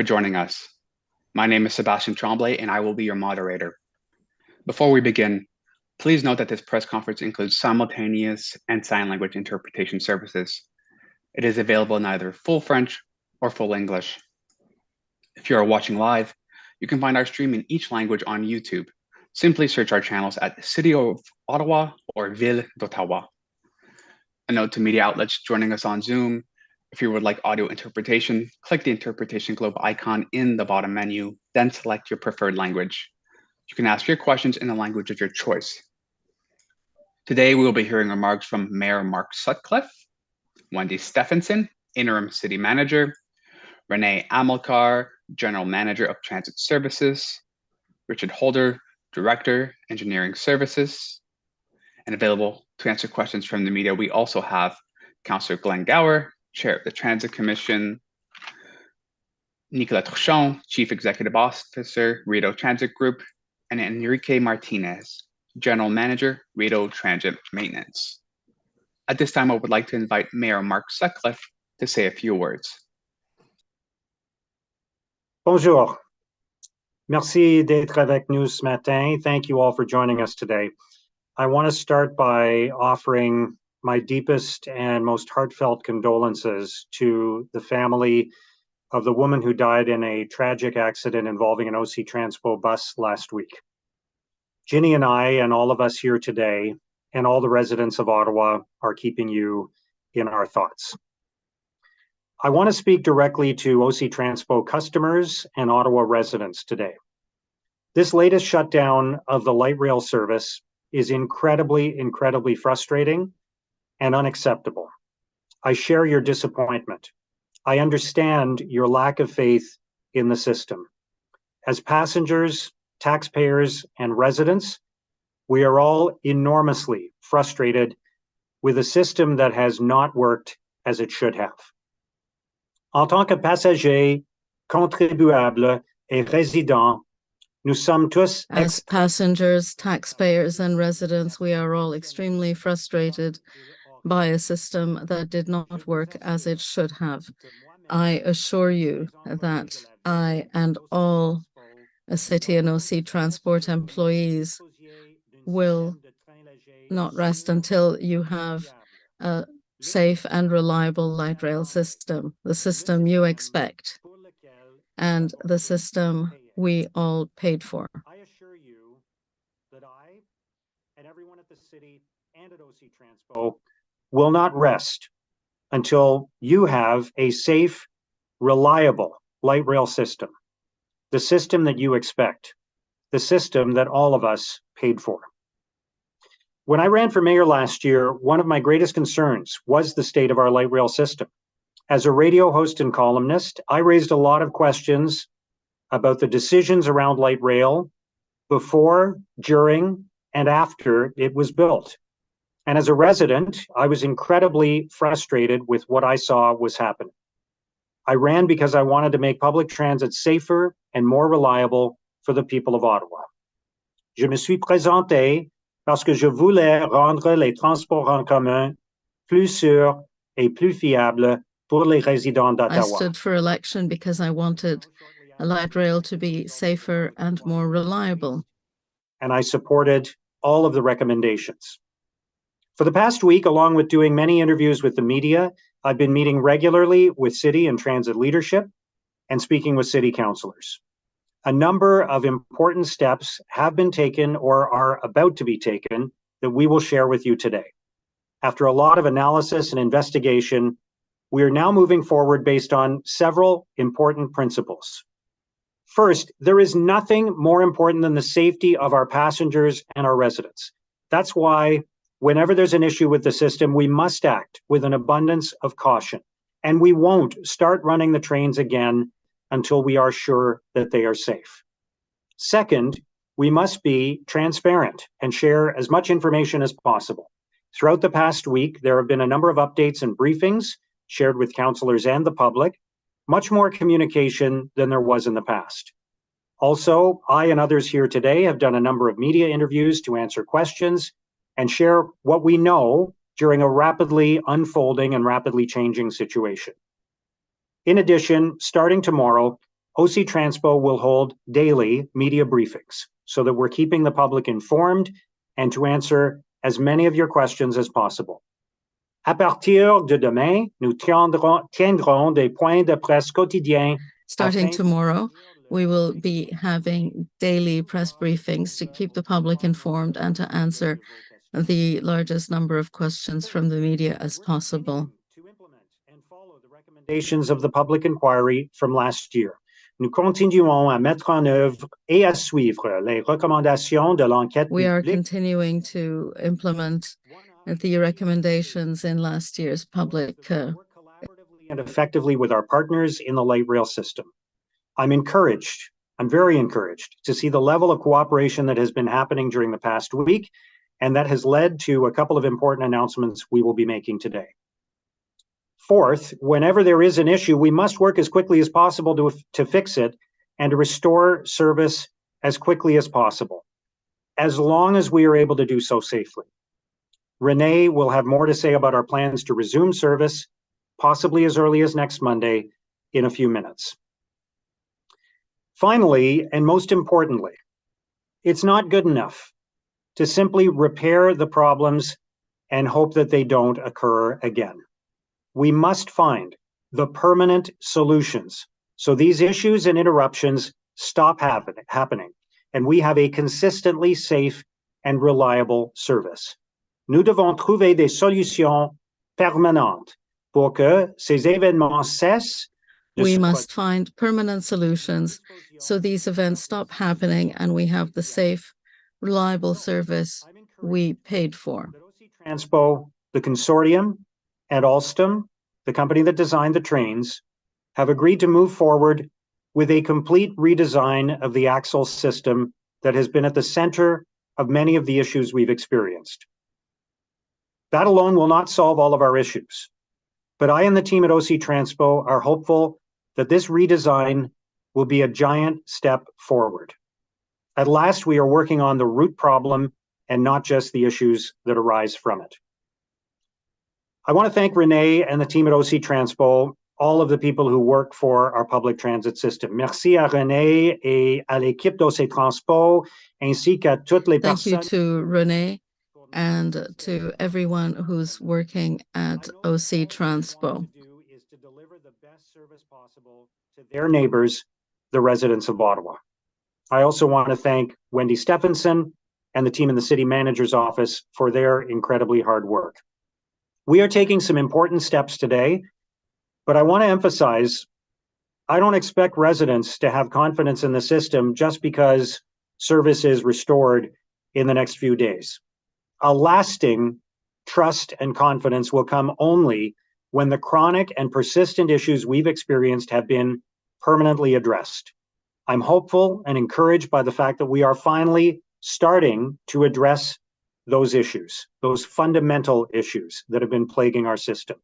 for joining us. My name is Sebastian Tremblay, and I will be your moderator. Before we begin, please note that this press conference includes simultaneous and sign language interpretation services. It is available in either full French or full English. If you are watching live, you can find our stream in each language on YouTube. Simply search our channels at City of Ottawa or Ville d'Ottawa. A note to media outlets joining us on Zoom: if you would like audio interpretation, click the interpretation globe icon in the bottom menu, then select your preferred language. You can ask your questions in the language of your choice. Today, we will be hearing remarks from Mayor Mark Sutcliffe, Wendy Stephenson, Interim City Manager, Renee Amilcar, General Manager of Transit Services, Richard Holder, Director, Engineering Services, and available to answer questions from the media, we also have Councillor Glenn Gower, Chair of the Transit Commission, Nicolas Truchon, Chief Executive Officer, Rideau Transit Group, and Enrique Martinez, General Manager, Rideau Transit Maintenance. At this time, I would like to invite Mayor Mark Sutcliffe to say a few words. Bonjour. Merci d'être avec nous ce matin. Thank you all for joining us today. I want to start by offering my deepest and most heartfelt condolences to the family of the woman who died in a tragic accident involving an OC Transpo bus last week. Ginny and I and all of us here today and all the residents of Ottawa are keeping you in our thoughts. I want to speak directly to OC Transpo customers and Ottawa residents today. This latest shutdown of the light rail service is incredibly frustrating and unacceptable. I share your disappointment. I understand your lack of faith in the system. As passengers, taxpayers, and residents, we are all enormously frustrated with a system that has not worked as it should have. En tant que passagers, contribuables et résidents, nous sommes tous as passengers, taxpayers, and residents, we are all extremely frustrated by a system that did not work as it should have. I assure you that I and all City and OC Transport employees will not rest until you have a safe and reliable light rail system, the system you expect, and the system we all paid for. I assure you that I and everyone at the city and at OC Transpo will not rest until you have a safe, reliable light rail system, the system that you expect, the system that all of us paid for. When I ran for mayor last year, one of my greatest concerns was the state of our light rail system. As a radio host and columnist, I raised a lot of questions about the decisions around light rail before, during, and after it was built. And as a resident, I was incredibly frustrated with what I saw was happening. I ran because I wanted to make public transit safer and more reliable for the people of Ottawa. Je me suis présenté parce que je voulais rendre les transports en commun plus sûrs et plus fiables pour les résidents d'Ottawa. I stood for election because I wanted a light rail to be safer and more reliable. And I supported all of the recommendations. For the past week, along with doing many interviews with the media, I've been meeting regularly with city and transit leadership and speaking with city councillors. A number of important steps have been taken or are about to be taken that we will share with you today. After a lot of analysis and investigation, we are now moving forward based on several important principles. First, there is nothing more important than the safety of our passengers and our residents. That's why whenever there's an issue with the system, we must act with an abundance of caution. And we won't start running the trains again until we are sure that they are safe. Second, we must be transparent and share as much information as possible. Throughout the past week, there have been a number of updates and briefings shared with councillors and the public, much more communication than there was in the past. Also, I and others here today have done a number of media interviews to answer questions and share what we know during a rapidly unfolding and rapidly changing situation. In addition, starting tomorrow, OC Transpo will hold daily media briefings so that we're keeping the public informed and to answer as many of your questions as possible. À partir de demain, nous tiendrons des points de presse quotidiens. Starting tomorrow, we will be having daily press briefings to keep the public informed and to answer the largest number of questions from the media as possible. To implement and follow the recommendations of the public inquiry from last year. Nous continuons à mettre en œuvre et à suivre les recommandations de l'enquête We are publique. continuing to implement the recommendations in last year's public. Work collaboratively and effectively with our partners in the light rail system. I'm very encouraged to see the level of cooperation that has been happening during the past week, and that has led to a couple of important announcements we will be making today. Fourth, whenever there is an issue, we must work as quickly as possible to fix it and to restore service as quickly as possible, as long as we are able to do so safely. Renee will have more to say about our plans to resume service, possibly as early as next Monday, in a few minutes. Finally, and most importantly, it's not good enough to simply repair the problems and hope that they don't occur again. We must find the permanent solutions so these issues and interruptions stop happening and we have a consistently safe and reliable service. Nous devons trouver des solutions permanentes pour que ces événements cessent. We must find permanent solutions so these events stop happening and we have the safe, reliable service we paid for. Transpo, the consortium, and Alstom, the company that designed the trains, have agreed to move forward with a complete redesign of the axle system that has been at the center of many of the issues we've experienced. That alone will not solve all of our issues, but I and the team at OC Transpo are hopeful that this redesign will be a giant step forward. At last, we are working on the root problem and not just the issues that arise from it. I want to thank Renee and the team at OC Transpo, all of the people who work for our public transit system. Merci à Renee et à l'équipe d'OC Transpo, ainsi qu'à toutes les personnes. Thank you to Renee and to everyone who's working at OC Transpo. Is to deliver the best service possible to their neighbors, the residents of Ottawa. I also want to thank Wendy Stephenson and the team in the city manager's office for their incredibly hard work. We are taking some important steps today, but I want to emphasize, I don't expect residents to have confidence in the system just because service is restored in the next few days. A lasting trust and confidence will come only when the chronic and persistent issues we've experienced have been permanently addressed. I'm hopeful and encouraged by the fact that we are finally starting to address those issues, those fundamental issues that have been plaguing our system.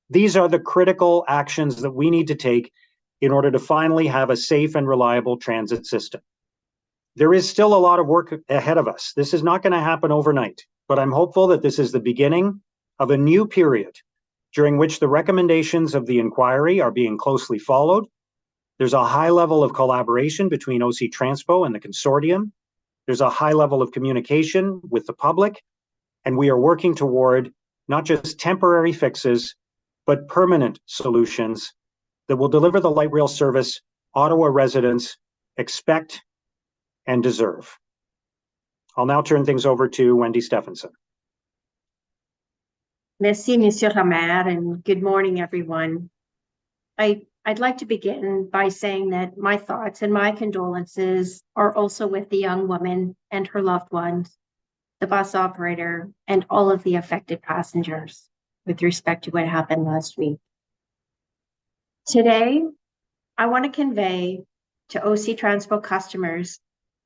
These are the critical actions that we need to take in order to finally have a safe and reliable transit system. There is still a lot of work ahead of us. This is not going to happen overnight, but I'm hopeful that this is the beginning of a new period during which the recommendations of the inquiry are being closely followed. There's a high level of collaboration between OC Transpo and the consortium. There's a high level of communication with the public, and we are working toward not just temporary fixes, but permanent solutions that will deliver the light rail service Ottawa residents expect and deserve. I'll now turn things over to Wendy Stephenson. Merci, Monsieur Ramère, and good morning, everyone. I'd like to begin by saying that my thoughts and my condolences are also with the young woman and her loved ones, the bus operator, and all of the affected passengers with respect to what happened last week. Today, I want to convey to OC Transpo customers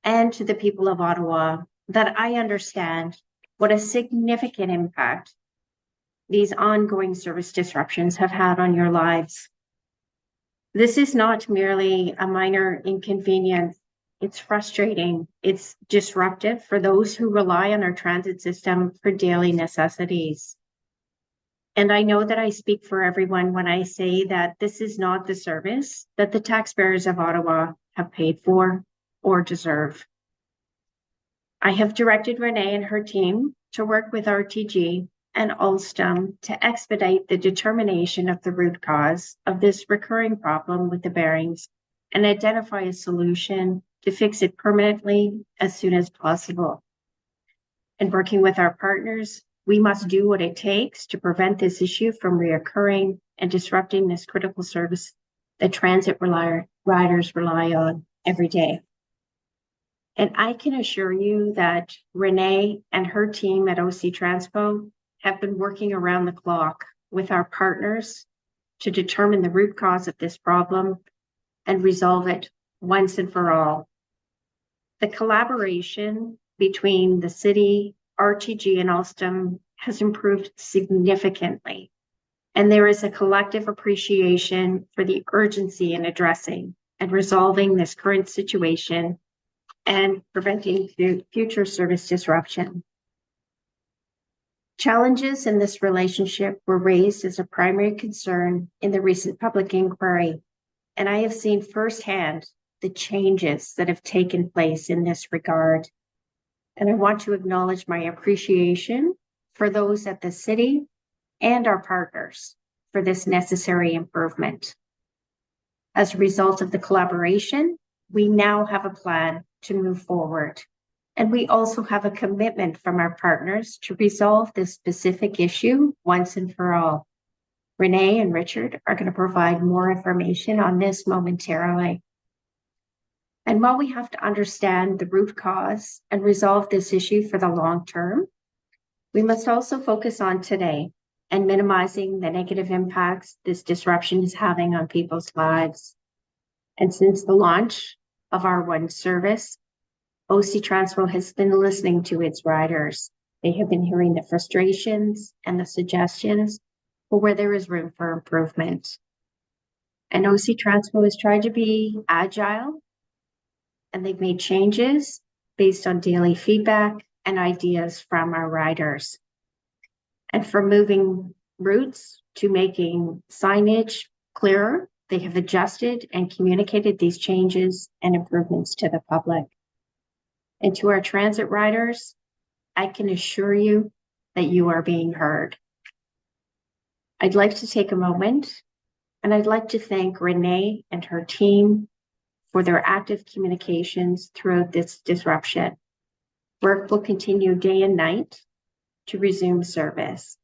and to the people of Ottawa that I understand what a significant impact these ongoing service disruptions have had on your lives. This is not merely a minor inconvenience. It's frustrating. It's disruptive for those who rely on our transit system for daily necessities. And I know that I speak for everyone when I say that this is not the service that the taxpayers of Ottawa have paid for or deserve. I have directed Renee and her team to work with RTG and Alstom to expedite the determination of the root cause of this recurring problem with the bearings and identify a solution to fix it permanently as soon as possible. And working with our partners, we must do what it takes to prevent this issue from reoccurring and disrupting this critical service that transit riders rely on every day. And I can assure you that Renee and her team at OC Transpo have been working around the clock with our partners to determine the root cause of this problem and resolve it once and for all. The collaboration between the city, RTG, and Alstom has improved significantly. And there is a collective appreciation for the urgency in addressing and resolving this current situation and preventing future service disruption. Challenges in this relationship were raised as a primary concern in the recent public inquiry, and I have seen firsthand the changes that have taken place in this regard. And I want to acknowledge my appreciation for those at the city and our partners for this necessary improvement. As a result of the collaboration, we now have a plan to move forward. And we also have a commitment from our partners to resolve this specific issue once and for all. Renee and Richard are going to provide more information on this momentarily. And while we have to understand the root cause and resolve this issue for the long term, we must also focus on today and minimizing the negative impacts this disruption is having on people's lives. And since the launch of our One service, OC Transpo has been listening to its riders. They have been hearing the frustrations and the suggestions for where there is room for improvement. And OC Transpo has tried to be agile, and they've made changes based on daily feedback and ideas from our riders. And from moving routes to making signage clearer, they have adjusted and communicated these changes and improvements to the public. And to our transit riders, I can assure you that you are being heard. I'd like to take a moment and I'd like to thank Renee and her team for their active communications throughout this disruption. Work will continue day and night to resume service.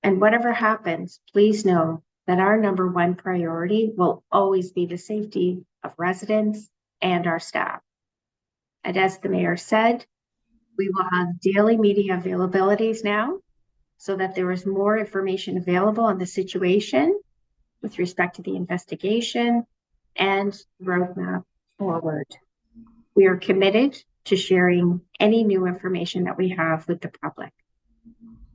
And whatever happens, please know that our number one priority will always be the safety of residents and our staff. And as the mayor said, we will have daily media availabilities now so that there is more information available on the situation with respect to the investigation and roadmap forward. We are committed to sharing any new information that we have with the public.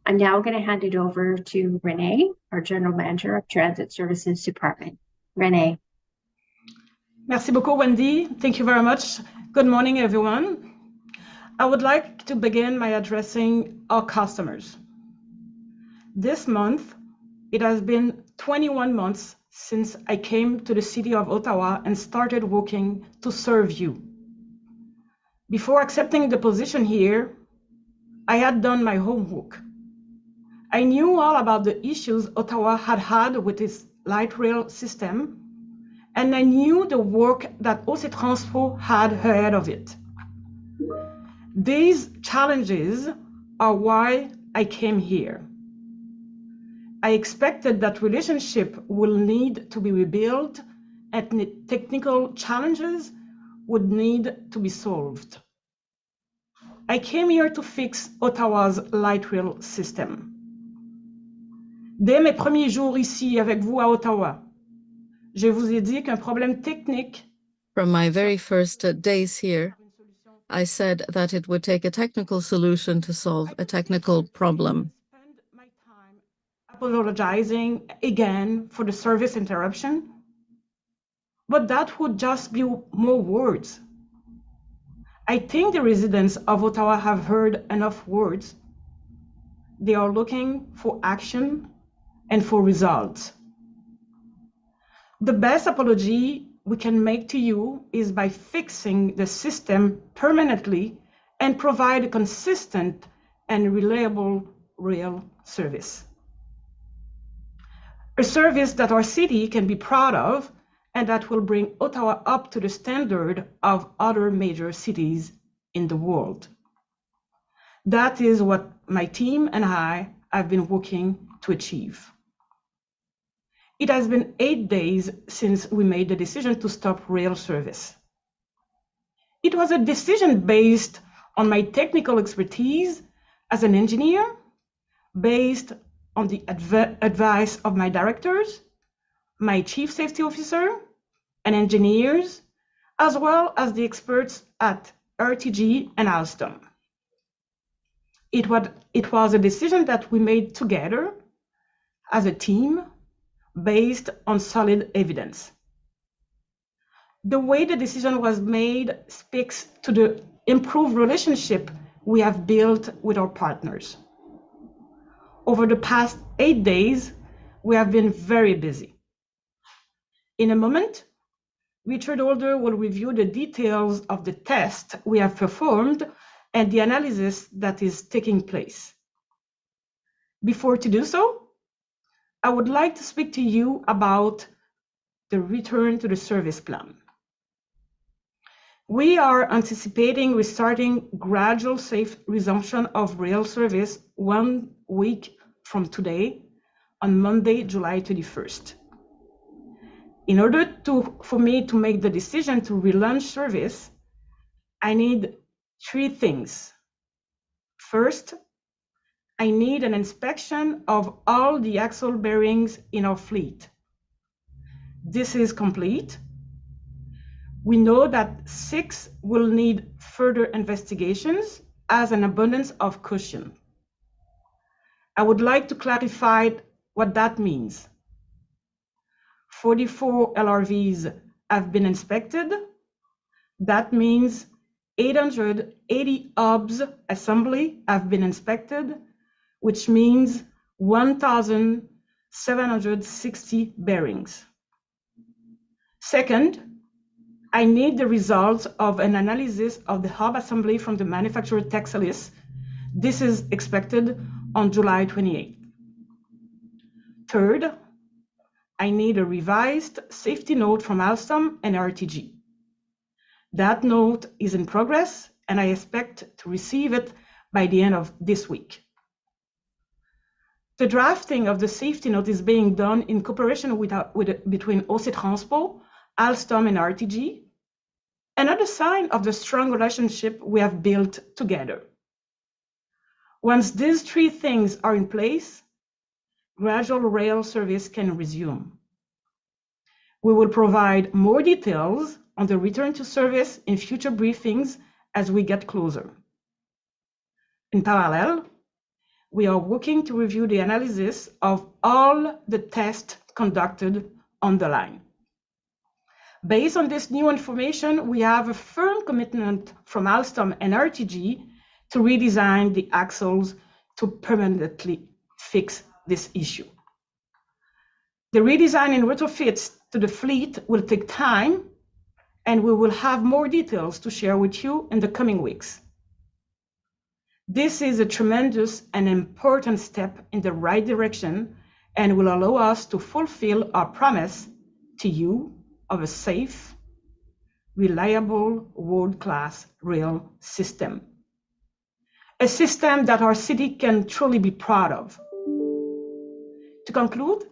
I'm now going to hand it over to Renee, our General Manager of Transit Services Department. Renee. Merci beaucoup, Wendy. Thank you very much. Good morning, everyone. I would like to begin by addressing our customers. This month, it has been 21 months since I came to the city of Ottawa and started working to serve you. Before accepting the position here, I had done my homework. I knew all about the issues Ottawa had with its light rail system, and I knew the work that OC Transpo had ahead of it. These challenges are why I came here. I expected that relationship will need to be rebuilt and technical challenges would need to be solved. I came here to fix Ottawa's light rail system. Dès mes premiers jours ici avec vous à Ottawa, je vous ai dit qu'un problème technique. From my very first days here, I said that it would take a technical solution to solve a technical problem. Spend my time apologizing again for the service interruption, but that would just be more words. I think the residents of Ottawa have heard enough words. They are looking for action and for results. The best apology we can make to you is by fixing the system permanently and provide a consistent and reliable rail service. A service that our city can be proud of and that will bring Ottawa up to the standard of other major cities in the world. That is what my team and I have been working to achieve. It has been 8 days since we made the decision to stop rail service. It was a decision based on my technical expertise as an engineer, based on the advice of my directors, my chief safety officer, and engineers, as well as the experts at RTG and Alstom. It was a decision that we made together as a team based on solid evidence. The way the decision was made speaks to the improved relationship we have built with our partners. Over the past 8 days, we have been very busy. In a moment, Richard Holder will review the details of the test we have performed and the analysis that is taking place. Before to do so, I would like to speak to you about the return to the service plan. We are anticipating restarting gradual safe resumption of rail service 1 week from today on Monday, July 31st. In order for me to make the decision to relaunch service, I need 3 things. First, I need an inspection of all the axle bearings in our fleet. This is complete. We know that 6 will need further investigations as an abundance of caution. I would like to clarify what that means. 44 LRVs have been inspected. That means 880 hubs assembly have been inspected, which means 1,760 bearings. Second, I need the results of an analysis of the hub assembly from the manufacturer Texalis. This is expected on July 28th. Third, I need a revised safety note from Alstom and RTG. That note is in progress, and I expect to receive it by the end of this week. The drafting of the safety note is being done in cooperation between OC Transpo, Alstom, and RTG, another sign of the strong relationship we have built together. Once these 3 things are in place, gradual rail service can resume. We will provide more details on the return to service in future briefings as we get closer. In parallel, we are working to review the analysis of all the tests conducted on the line. Based on this new information, we have a firm commitment from Alstom and RTG to redesign the axles to permanently fix this issue. The redesign and retrofits to the fleet will take time, and we will have more details to share with you in the coming weeks. This is a tremendous and important step in the right direction and will allow us to fulfill our promise to you of a safe, reliable, world-class rail system. A system that our city can truly be proud of. To conclude,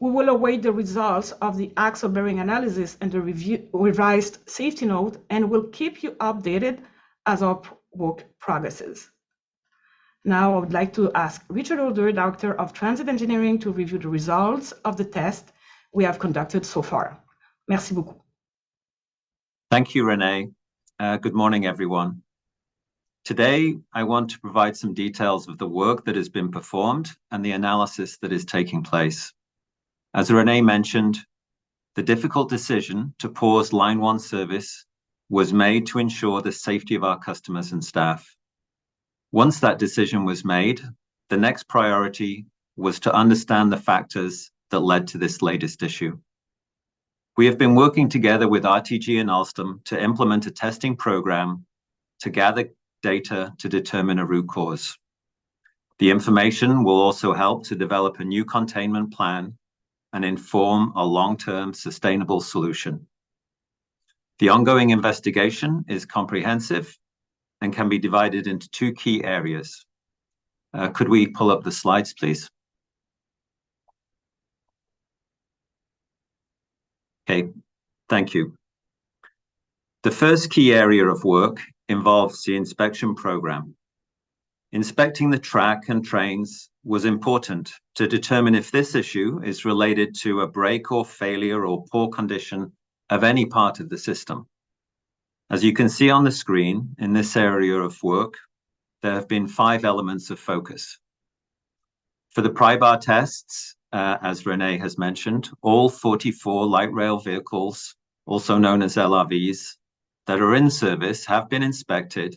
we will await the results of the axle bearing analysis and the revised safety note, and will keep you updated as our work progresses. Now, I would like to ask Richard Holder, Director of Transit Engineering, to review the results of the test we have conducted so far. Merci beaucoup. Thank you, Renee. Good morning, everyone. Today, I want to provide some details of the work that has been performed and the analysis that is taking place. As Renee mentioned, the difficult decision to pause Line 1 service was made to ensure the safety of our customers and staff. Once that decision was made, the next priority was to understand the factors that led to this latest issue. We have been working together with RTG and Alstom to implement a testing program to gather data to determine a root cause. The information will also help to develop a new containment plan and inform a long-term sustainable solution. The ongoing investigation is comprehensive and can be divided into two key areas. Could we pull up the slides, please? Okay, thank you. The first key area of work involves the inspection program. Inspecting the track and trains was important to determine if this issue is related to a break or failure or poor condition of any part of the system. As you can see on the screen, in this area of work, there have been 5 elements of focus. For the pry-bar tests, as Renee has mentioned, all 44 light rail vehicles, also known as LRVs, that are in service have been inspected,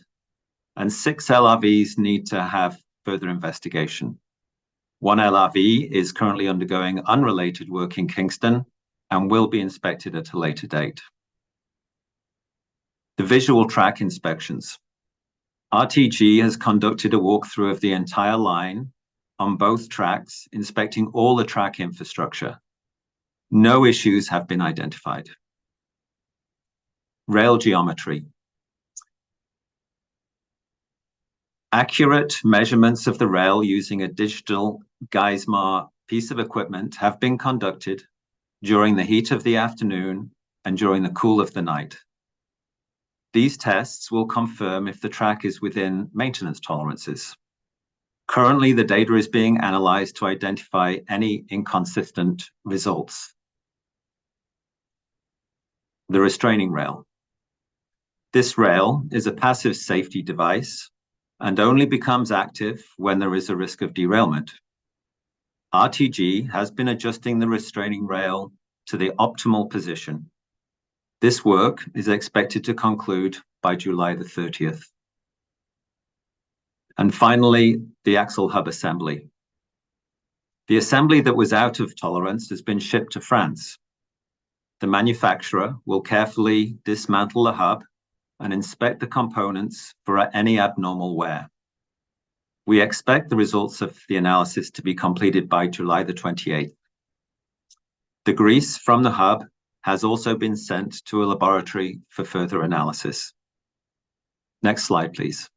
and 6 LRVs need to have further investigation. 1 LRV is currently undergoing unrelated work in Kingston and will be inspected at a later date. The visual track inspections. RTG has conducted a walkthrough of the entire line on both tracks, inspecting all the track infrastructure. No issues have been identified. Rail geometry. Accurate measurements of the rail using a digital Geismar piece of equipment have been conducted during the heat of the afternoon and during the cool of the night. These tests will confirm if the track is within maintenance tolerances. Currently, the data is being analyzed to identify any inconsistent results. The restraining rail. This rail is a passive safety device and only becomes active when there is a risk of derailment. RTG has been adjusting the restraining rail to the optimal position. This work is expected to conclude by July the 30th. And finally, the axle hub assembly. The assembly that was out of tolerance has been shipped to France. The manufacturer will carefully dismantle the hub and inspect the components for any abnormal wear. We expect the results of the analysis to be completed by July the 28th. The grease from the hub has also been sent to a laboratory for further analysis. Next slide, please.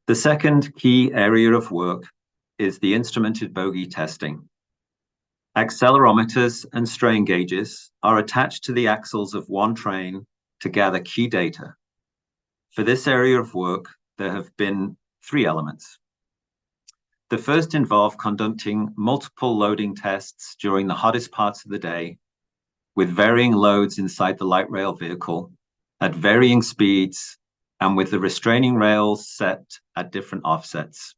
The second key area of work is the instrumented bogie testing. Accelerometers and strain gauges are attached to the axles of one train to gather key data. For this area of work, there have been 3 elements. The first involved conducting multiple loading tests during the hottest parts of the day with varying loads inside the light rail vehicle at varying speeds and with the restraining rails set at different offsets.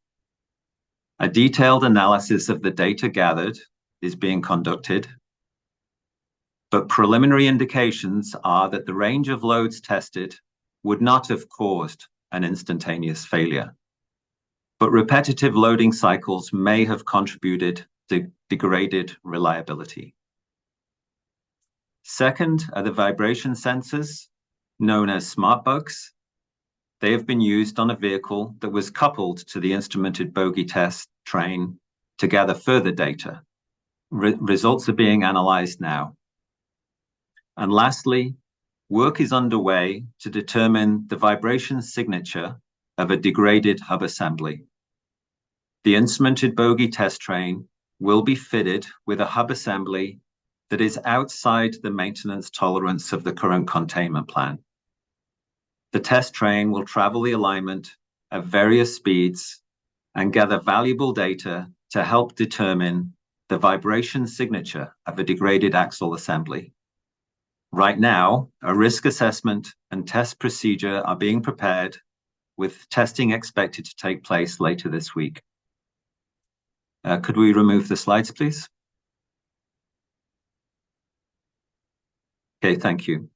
A detailed analysis of the data gathered is being conducted, but preliminary indications are that the range of loads tested would not have caused an instantaneous failure, but repetitive loading cycles may have contributed to degraded reliability. Second are the vibration sensors, known as smart bugs. They have been used on a vehicle that was coupled to the instrumented bogie test train to gather further data. Results are being analyzed now. And lastly, work is underway to determine the vibration signature of a degraded hub assembly. The instrumented bogie test train will be fitted with a hub assembly that is outside the maintenance tolerance of the current containment plan. The test train will travel the alignment at various speeds and gather valuable data to help determine the vibration signature of a degraded axle assembly. Right now, a risk assessment and test procedure are being prepared, with testing expected to take place later this week. Could we remove the slides, please? Okay, thank you.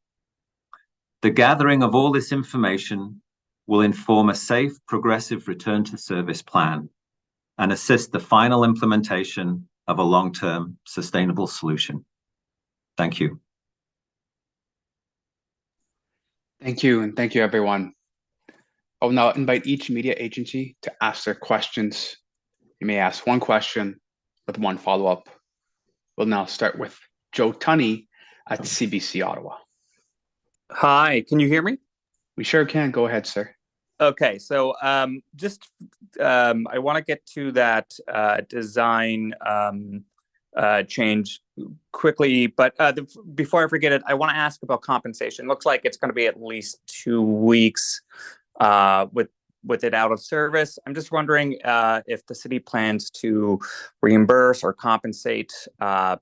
The gathering of all this information will inform a safe, progressive return to service plan and assist the final implementation of a long-term sustainable solution. Thank you. Thank you, and thank you, everyone. I will now invite each media agency to ask their questions. You may ask one question with one follow-up. We'll now start with Joe Tunney at CBC Ottawa. Hi, can you hear me? We sure can. Go ahead, sir. Okay, so I want to get to that design change quickly, but before I forget it, I want to ask about compensation. Looks like it's going to be at least 2 weeks with it out of service. I'm just wondering if the city plans to reimburse or compensate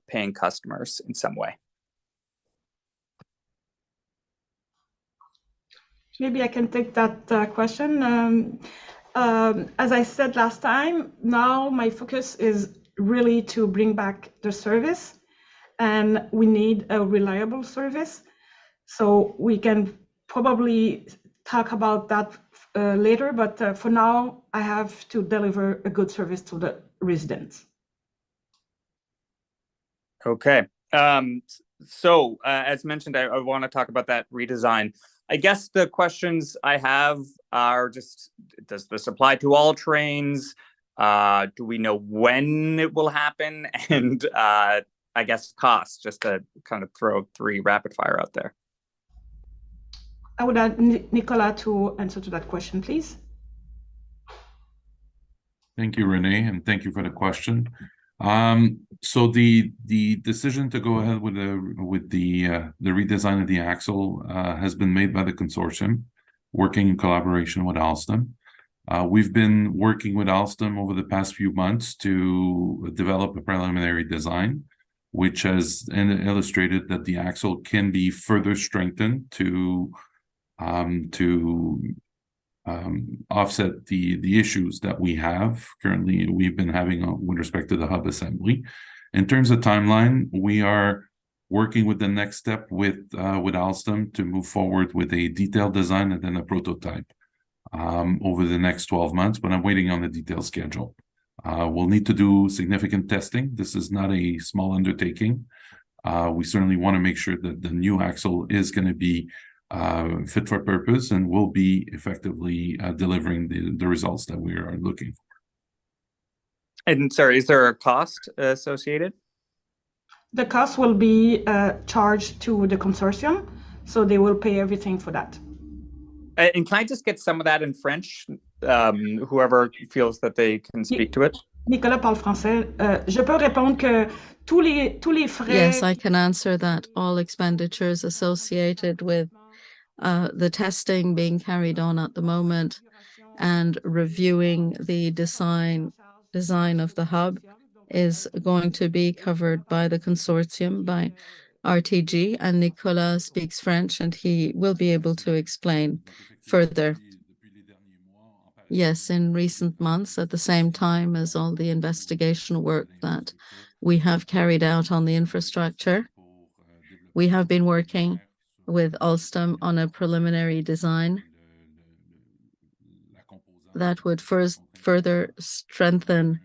paying customers in some way. Maybe I can take that question. As I said last time, now my focus is really to bring back the service, and we need a reliable service. So we can probably talk about that later, but for now, I have to deliver a good service to the residents. Okay. So as mentioned, I want to talk about that redesign. I guess the questions I have are just, does this apply to all trains? Do we know when it will happen? And I guess costs, just to kind of throw 3 rapid fire out there. I would add Nicolas to answer to that question, please. Thank you, Renee, and thank you for the question. So the decision to go ahead with the redesign of the axle has been made by the consortium, working in collaboration with Alstom. We've been working with Alstom over the past few months to develop a preliminary design, which has illustrated that the axle can be further strengthened to offset the issues that we have currently we've been having with respect to the hub assembly. In terms of timeline, we are working with the next step with Alstom to move forward with a detailed design and then a prototype over the next 12 months, but I'm waiting on the detailed schedule. We'll need to do significant testing. This is not a small undertaking. We certainly want to make sure that the new axle is going to be fit for purpose and will be effectively delivering the results that we are looking for. And sorry, is there a cost associated? The cost will be charged to the consortium, so they will pay everything for that. And can I just get some of that in French? Whoever feels that they can speak to it. Nicolas parle français. Je peux répondre que tous les frais. Yes, I can answer that. All expenditures associated with the testing being carried on at the moment and reviewing the design of the hub is going to be covered by the consortium, by RTG, and Nicolas speaks French and he will be able to explain further. Yes, in recent months, at the same time as all the investigation work that we have carried out on the infrastructure, we have been working with Alstom on a preliminary design that would further strengthen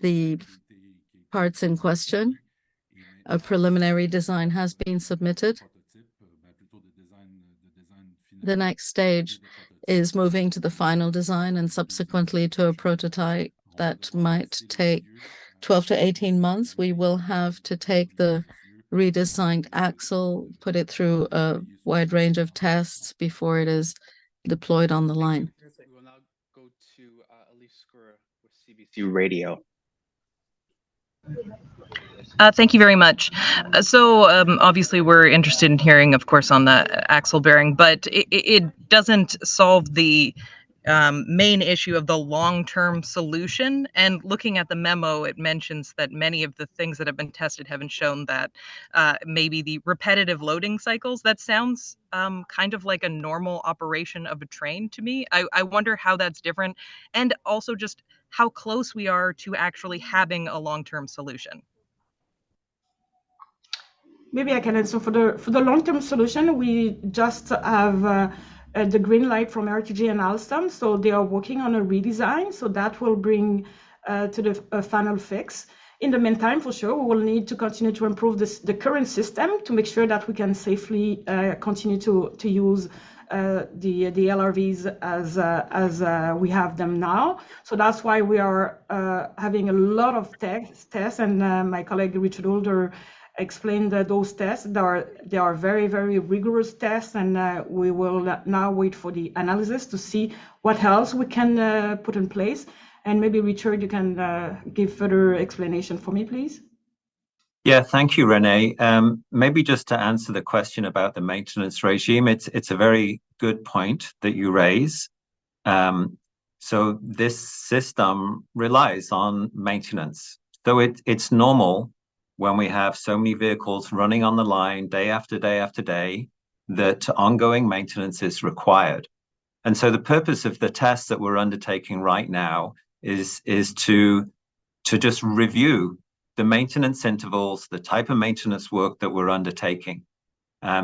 the parts in question. A preliminary design has been submitted. The next stage is moving to the final design and subsequently to a prototype that might take 12 to 18 months. We will have to take the redesigned axle, put it through a wide range of tests before it is deployed on the line. We will now go to Elise Skura with CBC Radio. Thank you very much. So obviously we're interested in hearing, of course, on the axle bearing, but it doesn't solve the main issue of the long-term solution. And looking at the memo, it mentions that many of the things that have been tested haven't shown that maybe the repetitive loading cycles, that sounds kind of like a normal operation of a train to me. I wonder how that's different, and also just how close we are to actually having a long-term solution. Maybe I can answer for the long-term solution. We just have the green light from RTG and Alstom. So they are working on a redesign. So that will bring to the final fix. In the meantime, for sure, we will need to continue to improve the current system to make sure that we can safely continue to use the LRVs as we have them now. So that's why we are having a lot of tests, and my colleague Richard Holder explained that those tests. They are very, very rigorous tests, and we will now wait for the analysis to see what else we can put in place. And maybe Richard, you can give further explanation for me, please. Yeah, thank you, Renee. Maybe just to answer the question about the maintenance regime, it's a very good point that you raise. So this system relies on maintenance. So it's normal when we have so many vehicles running on the line day after day after day that ongoing maintenance is required. And so the purpose of the tests that we're undertaking right now is to just review the maintenance intervals, the type of maintenance work that we're undertaking.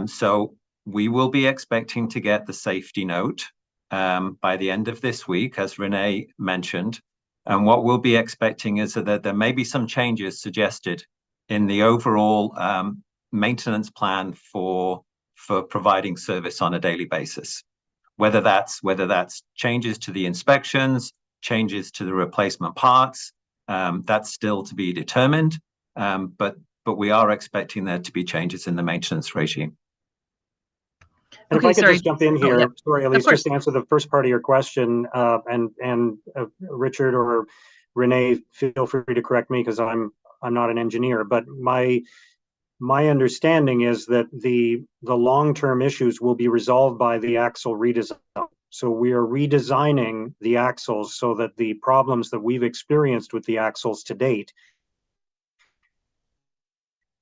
So we will be expecting to get the safety note by the end of this week, as Renee mentioned. And what we'll be expecting is that there may be some changes suggested in the overall maintenance plan for providing service on a daily basis. Whether that's changes to the inspections, changes to the replacement parts, that's still to be determined. But we are expecting there to be changes in the maintenance regime. And okay, if I could just jump in here, yeah. sorry, Elise, just to answer the first part of your question, and Richard or Renee, feel free to correct me because I'm not an engineer, but my understanding is that the long-term issues will be resolved by the axle redesign. So we are redesigning the axles so that the problems that we've experienced with the axles to date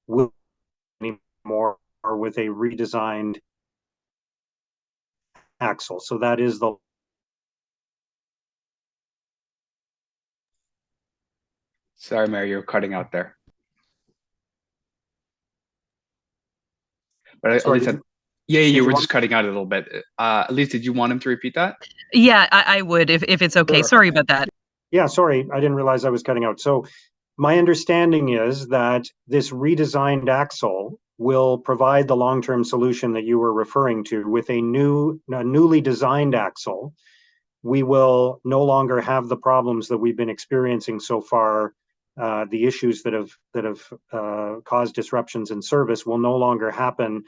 will be more with a redesigned axle. So that is the Sorry, Mary, you're cutting out there. But Sorry, Elise, you were just cutting out a little bit. Elise, did you want him to repeat that? Yeah, I would if it's okay. Sure. Sorry about that. Yeah, sorry, I didn't realize I was cutting out. So my understanding is that this redesigned axle will provide the long-term solution that you were referring to. With a newly designed axle, we will no longer have the problems that we've been experiencing so far. The issues that have caused disruptions in service will no longer happen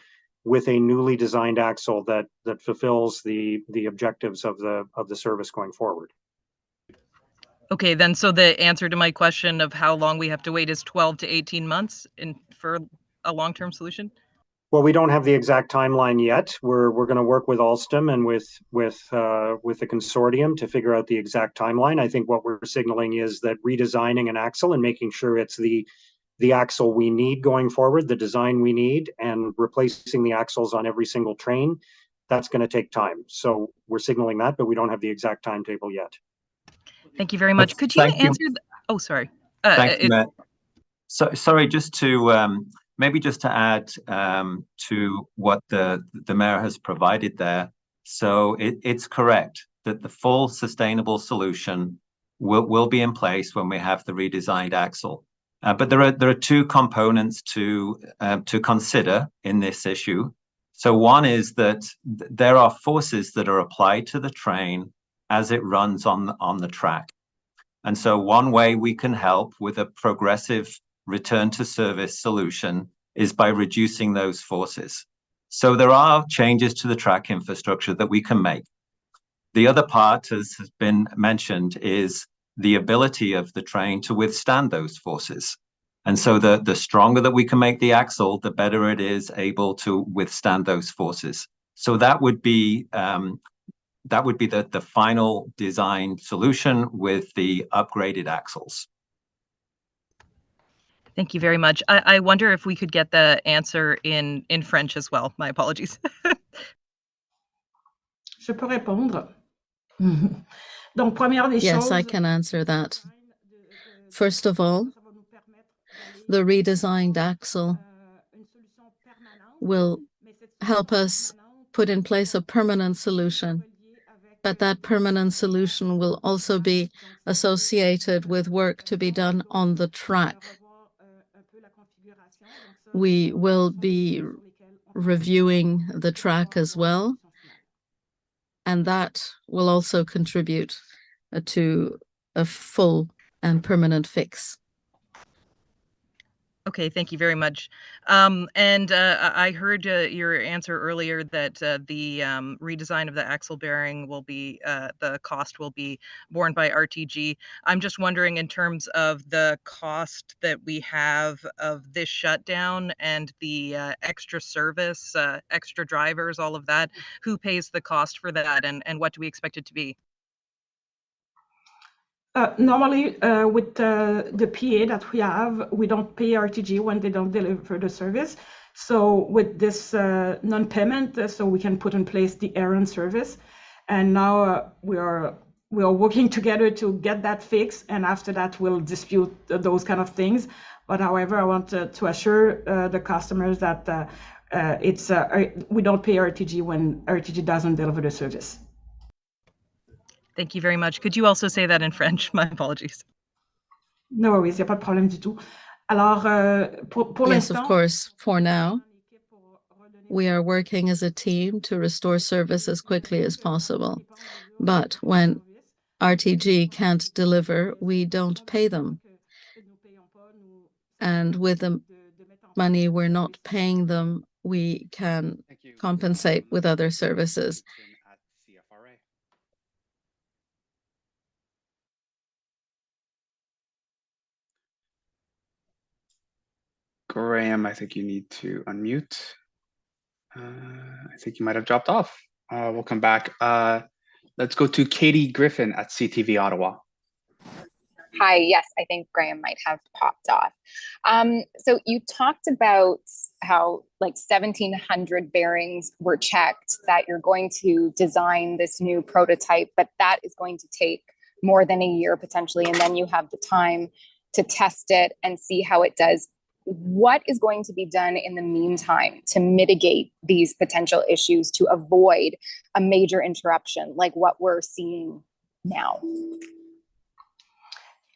with a newly designed axle that fulfills the objectives of the service going forward. Okay, then so the answer to my question of how long we have to wait is 12 to 18 months for a long-term solution? Well, we don't have the exact timeline yet. We're going to work with Alstom and with the consortium to figure out the exact timeline. I think what we're signaling is that redesigning an axle and making sure it's the axle we need going forward, the design we need, and replacing the axles on every single train, that's going to take time. So we're signaling that, but we don't have the exact timetable yet. Thank you very much. Could you answer? Oh, sorry. Thank you, Matt. So sorry, just to maybe just to add to what the mayor has provided there. So it's correct that the full sustainable solution will be in place when we have the redesigned axle. But there are two components to consider in this issue. So one is that there are forces that are applied to the train as it runs on the track. And so one way we can help with a progressive return to service solution is by reducing those forces. So there are changes to the track infrastructure that we can make. The other part, as has been mentioned, is the ability of the train to withstand those forces. And so the stronger that we can make the axle, the better it is able to withstand those forces. So that would be the final design solution with the upgraded axles. Thank you very much. I wonder if we could get the answer in French as well. My apologies. Je peux répondre. Donc, première des Yes, choses, I can answer that. First of all, the redesigned axle will help us put in place a permanent solution, but that permanent solution will also be associated with work to be done on the track. We will be reviewing the track as well, and that will also contribute to a full and permanent fix. Okay, thank you very much. I heard your answer earlier that the redesign of the axle bearing will be, the cost will be borne by RTG. I'm just wondering, in terms of the cost that we have of this shutdown and the extra service, extra drivers, all of that, who pays the cost for that, and what do we expect it to be? Normally, with the PA that we have, we don't pay RTG when they don't deliver the service. So with this non-payment, so we can put in place the errand service. And now we are working together to get that fixed. And after that, we'll dispute those kind of things. But however, I want to assure the customers that we don't pay RTG when RTG doesn't deliver the service. Thank you very much. Could you also say that in French? My apologies. No worries, il n'y a pas de problème du tout. Alors, pour Yes, of l'instant, course, for now, we are working as a team to restore service as quickly as possible. But when RTG can't deliver, we don't pay them. And with the money we're not paying them, we can compensate with other services. Graham, I think you need to unmute. I think you might have dropped off. We'll come back. Let's go to Katie Griffin at CTV Ottawa. Hi, yes, I think Graham might have popped off. So you talked about how like 1,700 bearings were checked, that you're going to design this new prototype, but that is going to take more than a year potentially, and then you have the time to test it and see how it does. What is going to be done in the meantime to mitigate these potential issues, to avoid a major interruption like what we're seeing now?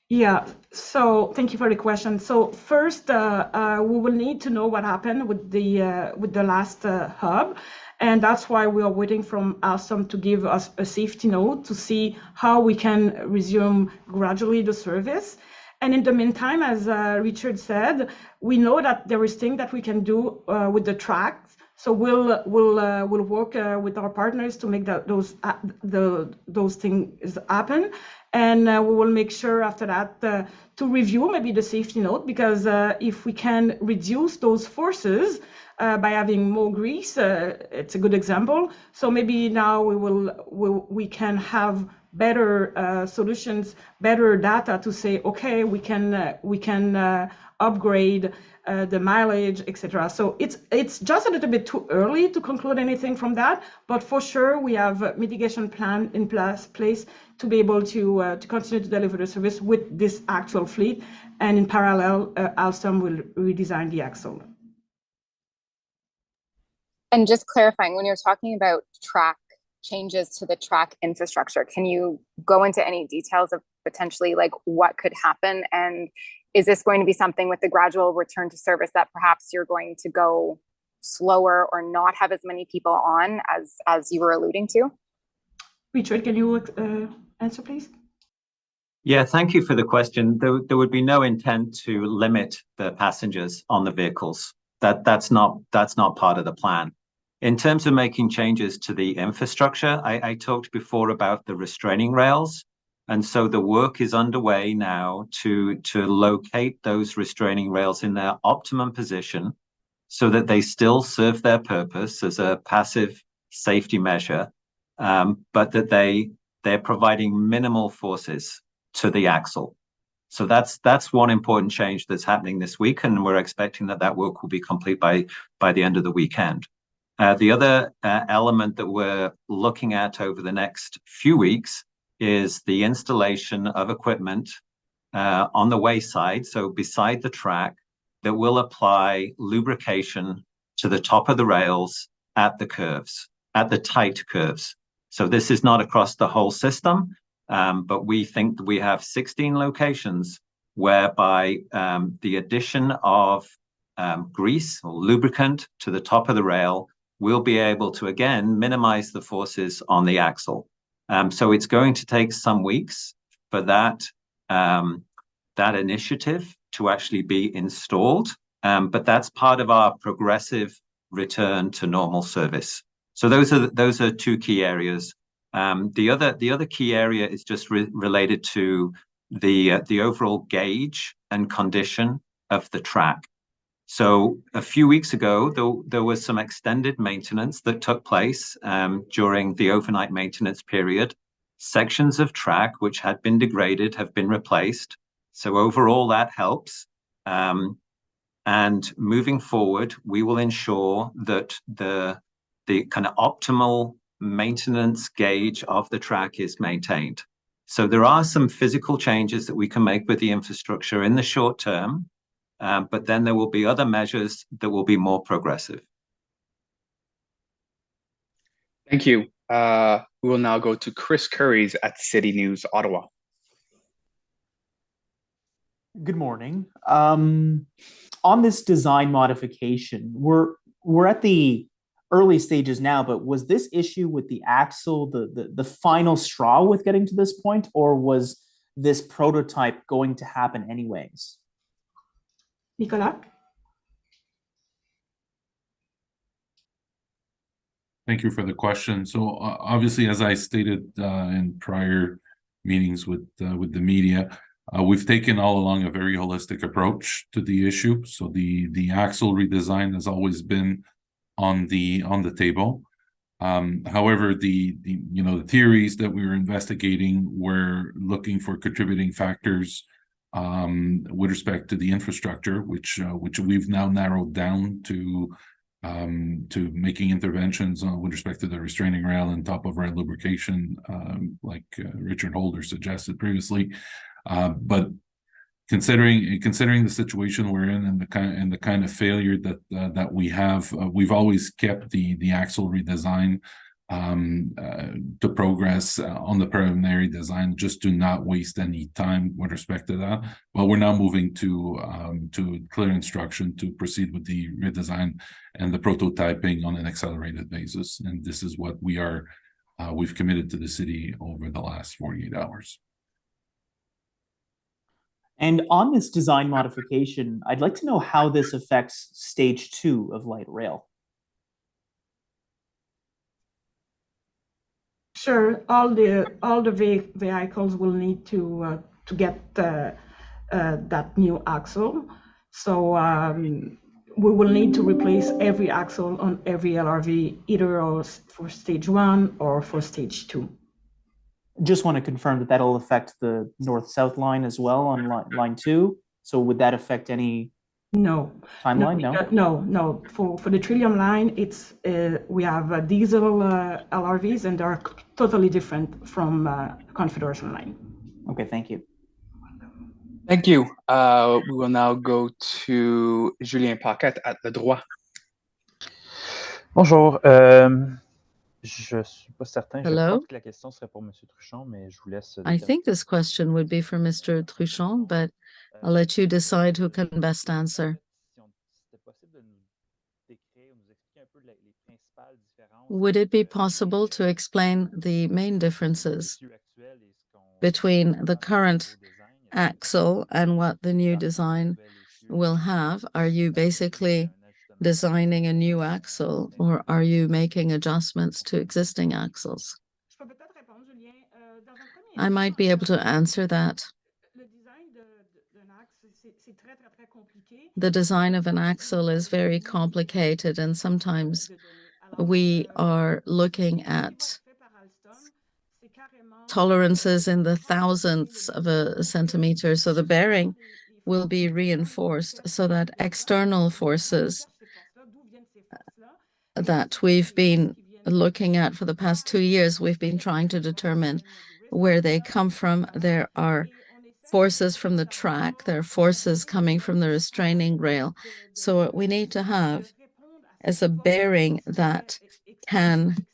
Yeah, so thank you for the question. So first, we will need to know what happened with the last hub, and that's why we are waiting from Alstom to give us a safety note to see how we can resume gradually the service. And in the meantime, as Richard said, we know that there is things that we can do with the tracks. So we'll work with our partners to make those things happen, and we will make sure after that to review maybe the safety note, because if we can reduce those forces by having more grease, it's a good example. So maybe now we can have better solutions, better data to say, okay, we can upgrade the mileage, etc. So it's just a little bit too early to conclude anything from that, but for sure we have a mitigation plan in place to be able to continue to deliver the service with this actual fleet, and in parallel, Alstom will redesign the axle. And just clarifying, when you're talking about track changes to the track infrastructure, can you go into any details of potentially like what could happen? And is this going to be something with the gradual return to service that perhaps you're going to go slower or not have as many people on as you were alluding to? Richard, can you answer, please? Yeah, thank you for the question. There would be no intent to limit the passengers on the vehicles. That's not part of the plan. In terms of making changes to the infrastructure, I talked before about the restraining rails. And so the work is underway now to locate those restraining rails in their optimum position so that they still serve their purpose as a passive safety measure, but that they're providing minimal forces to the axle. So that's one important change that's happening this week, and we're expecting that work will be complete by the end of the weekend. The other element that we're looking at over the next few weeks is the installation of equipment on the wayside, so beside the track, that will apply lubrication to the top of the rails at the curves. at the tight curves. So this is not across the whole system, but we think we have 16 locations whereby the addition of grease or lubricant to the top of the rail will be able to, again, minimize the forces on the axle. So it's going to take some weeks for that initiative to actually be installed, but that's part of our progressive return to normal service. So those are two key areas. The other key area is just related to the overall gauge and condition of the track. So a few weeks ago, there was some extended maintenance that took place during the overnight maintenance period. Sections of track which had been degraded have been replaced. So overall, that helps. And moving forward, we will ensure that the kind of optimal maintenance gauge of the track is maintained. So there are some physical changes that we can make with the infrastructure in the short term, but then there will be other measures that will be more progressive. Thank you. We will now go to Chris Curries at City News, Ottawa. Good morning. On this design modification, we're at the early stages now, but was this issue with the axle the final straw with getting to this point, or was this prototype going to happen anyways? Nicolas? Thank you for the question. So obviously, as I stated in prior meetings with the media, we've taken all along a very holistic approach to the issue. So the axle redesign has always been on the table. However, the theories that we were investigating were looking for contributing factors with respect to the infrastructure, which we've now narrowed down to making interventions with respect to the restraining rail and top of rail lubrication, like Richard Holder suggested previously. But considering the situation we're in and the kind of failure that we have, we've always kept the axle redesign to progress on the preliminary design, just to not waste any time with respect to that. But we're now moving to clear instruction to proceed with the redesign and the prototyping on an accelerated basis. And this is what we've committed to the city over the last 48 hours. And on this design modification, I'd like to know how this affects stage 2 of light rail. Sure, all the vehicles will need to get that new axle. So we will need to replace every axle on every LRV, either for stage 1 or for stage 2. Just want to confirm that that'll affect the north-south line as well on line 2. So would that affect any timeline? No. For the Trillium line, it's we have diesel LRVs, and they're totally different from Confederation line. Okay, thank you. Thank you. We will now go to Julien Paquette at Le Droit. Bonjour. Je suis pas certain. Hello? Je crois que la question serait pour Monsieur Truchon, mais je vous laisse. I think this question would be for Mr. Truchon, but I'll let you decide who can best answer. Would it be possible to explain the main differences between the current axle and what the new design will have? Are you basically designing a new axle, or are you making adjustments to existing axles? I might be able to answer that. The design of an axle is very complicated, and sometimes we are looking at tolerances in the thousandths of a centimeter. So the bearing will be reinforced so that external forces that we've been looking at for the past 2 years, we've been trying to determine where they come from. There are forces from the track, there are forces coming from the restraining rail. So what we need to have is a bearing that can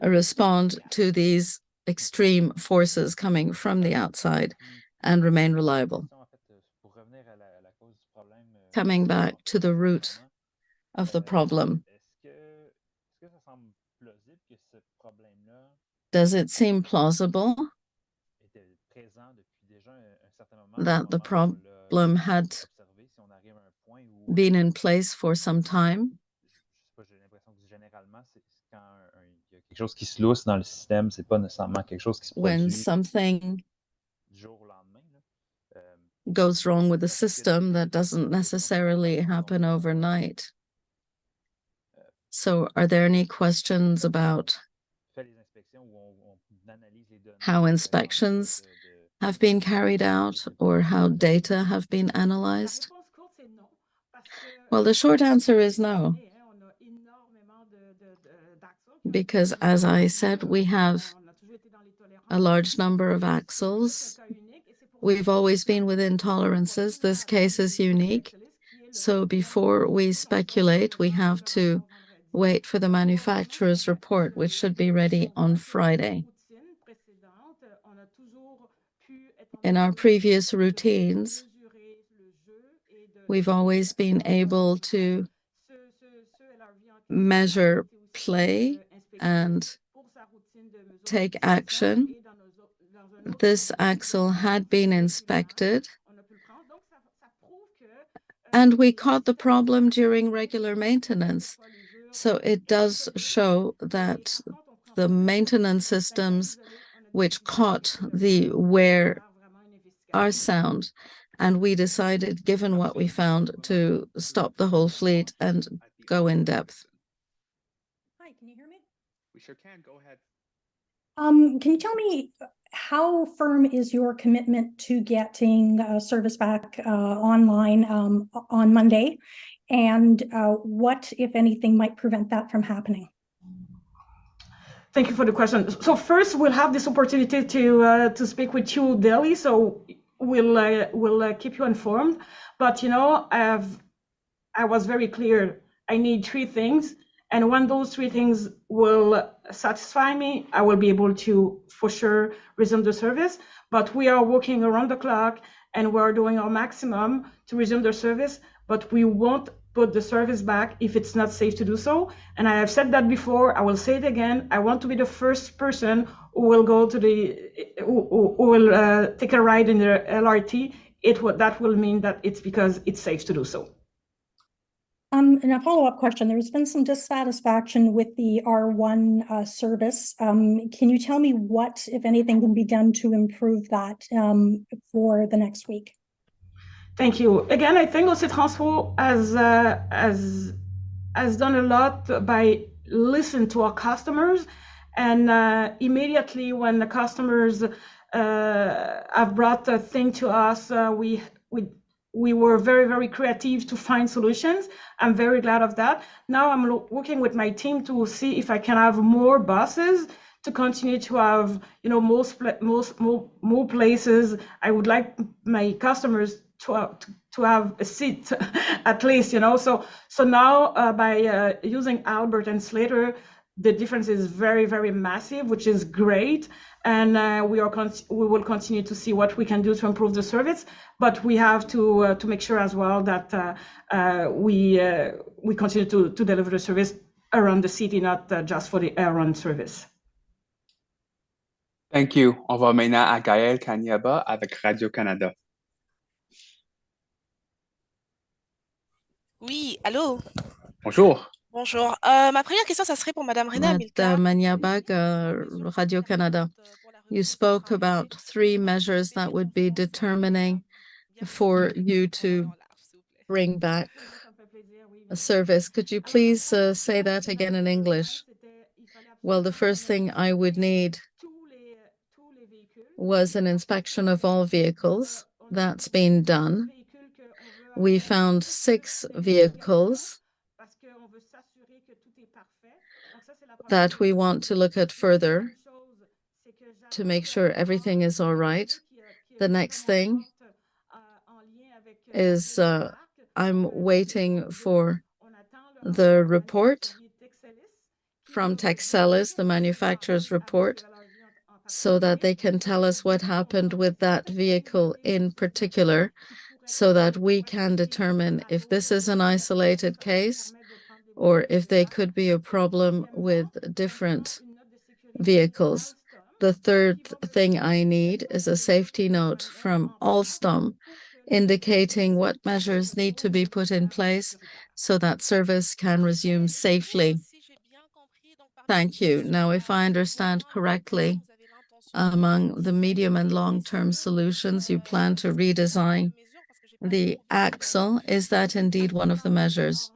respond to these extreme forces coming from the outside and remain reliable. Coming back to the root of the problem, does it seem plausible that the problem had been in place for some time? When something goes wrong with the system, that doesn't necessarily happen overnight. So are there any questions about how inspections have been carried out or how data have been analyzed? Well, the short answer is no. Because as I said, we have a large number of axles. We've always been within tolerances. This case is unique. So before we speculate, we have to wait for the manufacturer's report, which should be ready on Friday. In our previous routines, we've always been able to measure play and take action. This axle had been inspected, and we caught the problem during regular maintenance. So it does show that the maintenance systems which caught the wear are sound. And we decided, given what we found, to stop the whole fleet and go in depth. Hi, can you hear me? We sure can. Go ahead. Can you tell me how firm is your commitment to getting service back online on Monday? And what, if anything, might prevent that from happening? Thank you for the question. So first, we'll have this opportunity to speak with you daily. So we'll keep you informed. But you know, I was very clear. I need 3 things, and when those 3 things will satisfy me, I will be able to, for sure, resume the service. But we are working around the clock, and we're doing our maximum to resume the service. But we won't put the service back if it's not safe to do so. And I have said that before. I will say it again. I want to be the first person who will go to who will take a ride in the LRT. That will mean that it's because it's safe to do so. And a follow-up question, there's been some dissatisfaction with the R1 service. Can you tell me what, if anything, can be done to improve that for the next week? Thank you. Again, I think also Transpo has done a lot by listening to our customers, and immediately when the customers have brought a thing to us, we were very, very creative to find solutions. I'm very glad of that. Now I'm working with my team to see if I can have more buses to continue to have, you know, more places. I would like my customers to have a seat at least, you know. So now by using Albert and Slater, the difference is very, very massive, which is great. And we will continue to see what we can do to improve the service. But we have to make sure as well that we continue to deliver the service around the city, not just for the air-run service. Thank you. On va maintenant à Gaël Kanyaba avec Radio-Canada. Oui, allô? Bonjour. Bonjour. Ma première question, ça serait pour Madame René Amilcar. Madame Maniabag, Radio-Canada. You spoke about 3 measures that would be determining for you to bring back a service. Could you please say that again in English? Well, the first thing I would need was an inspection of all vehicles. That's been done. We found 6 vehicles that we want to look at further to make sure everything is all right. The next thing is I'm waiting for the report from Texelis, the manufacturer's report, so that they can tell us what happened with that vehicle in particular, so that we can determine if this is an isolated case or if they could be a problem with different vehicles. The third thing I need is a safety note from Alstom indicating what measures need to be put in place so that service can resume safely. Thank you. Now, if I understand correctly, among the medium and long-term solutions, you plan to redesign the axle. Is that indeed one of the measures?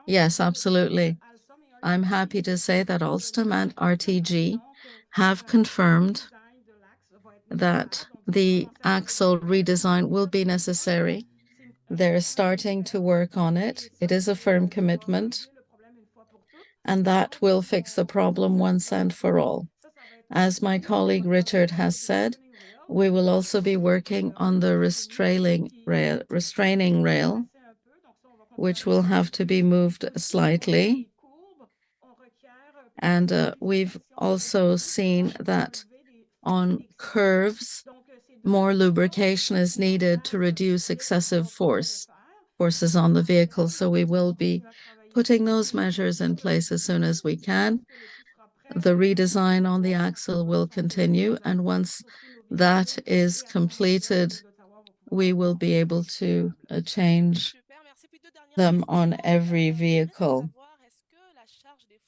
Yes, absolutely. I'm happy to say that Alstom and RTG have confirmed that the axle redesign will be necessary. They're starting to work on it. It is a firm commitment, and that will fix the problem once and for all. As my colleague Richard has said, we will also be working on the restraining rail, which will have to be moved slightly. And we've also seen that on curves, more lubrication is needed to reduce excessive forces on the vehicle. So we will be putting those measures in place as soon as we can. The redesign on the axle will continue, and once that is completed, we will be able to change them on every vehicle.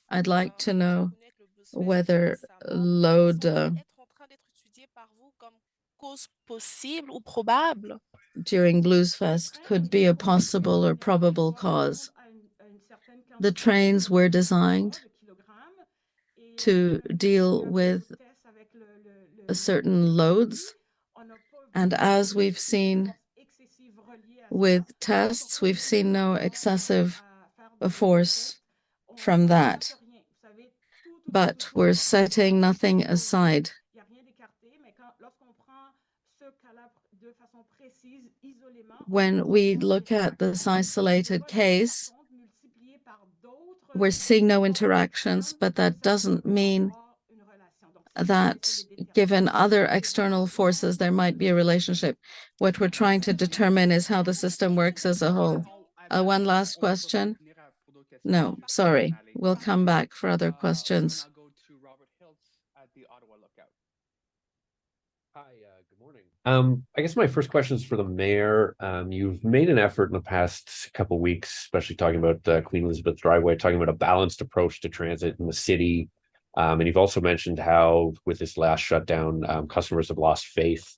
I'd like to know whether load during Bluesfest could be a possible or probable cause. The trains were designed to deal with certain loads, and as we've seen with tests, we've seen no excessive force from that. But we're setting nothing aside. When we look at this isolated case, we're seeing no interactions, but that doesn't mean that given other external forces, there might be a relationship. What we're trying to determine is how the system works as a whole. One last question? No, sorry. We'll come back for other questions. I'll go to Robert Hiltz at the Ottawa Lookout. Hi, good morning. I guess my first question is for the mayor. You've made an effort in the past couple of weeks, especially talking about Queen Elizabeth Driveway, talking about a balanced approach to transit in the city. And you've also mentioned how with this last shutdown, customers have lost faith